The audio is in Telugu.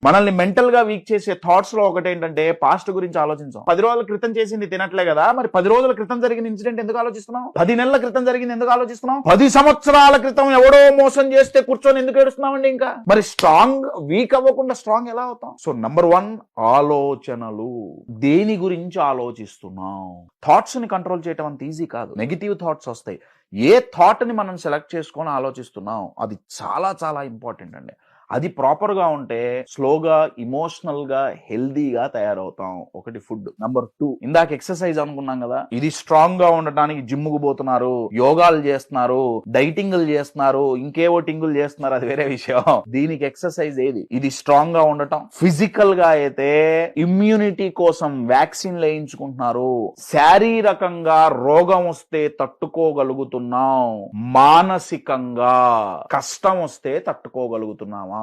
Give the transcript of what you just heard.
మనల్ని మెంటల్ గా వీక్ చేసే థాట్స్ లో ఒకటి ఏంటంటే పాస్ట్ గురించి ఆలోచించాం. 10 రోజుల క్రితం చేసింది తినట్లే కదా, మరి 10 రోజుల క్రితం జరిగిన ఇన్సిడెంట్ ఎందుకు ఆలోచిస్తున్నావు? 10 నెలల క్రితం జరిగింది ఎందుకు ఆలోచిస్తున్నావు? 10 సంవత్సరాల క్రితం ఎవడో మోసం చేస్తే కూర్చొని ఎందుకు ఏడుస్తున్నామండి? ఇంకా మరి స్ట్రాంగ్ వీక్ అవ్వకుండా స్ట్రాంగ్ ఎలా అవుతాం? సో నంబర్ 1, ఆలోచనలు. దేని గురించి ఆలోచిస్తున్నాం? థాట్స్ ని కంట్రోల్ చేయడం అంత ఈజీ కాదు. నెగిటివ్ థాట్స్ వస్తాయి. ఏ థాట్ ని మనం సెలెక్ట్ చేసుకొని ఆలోచిస్తున్నాం అది చాలా చాలా ఇంపార్టెంట్ అండి. అది ప్రాపర్ గా ఉంటే స్లోగా, ఇమోషనల్ గా, హెల్దీగా తయారవుతాం. ఒకటి ఫుడ్. నంబర్ 2, ఇందాక ఎక్సర్సైజ్ అనుకున్నాం కదా, ఇది స్ట్రాంగ్ గా ఉండటానికి జిమ్ కు పోతున్నారు, యోగాలు చేస్తున్నారు, డైటింగ్లు చేస్తున్నారు, ఇంకేవో టింగులు చేస్తున్నారు, అది వేరే విషయం. దీనికి ఎక్సర్సైజ్ ఏది? ఇది స్ట్రాంగ్ గా ఉండటం. ఫిజికల్ గా అయితే ఇమ్యూనిటీ కోసం వ్యాక్సిన్ వేయించుకుంటున్నారు. శారీరకంగా రోగం వస్తే తట్టుకోగలుగుతున్నాం. మానసికంగా కష్టం వస్తే తట్టుకోగలుగుతున్నామా?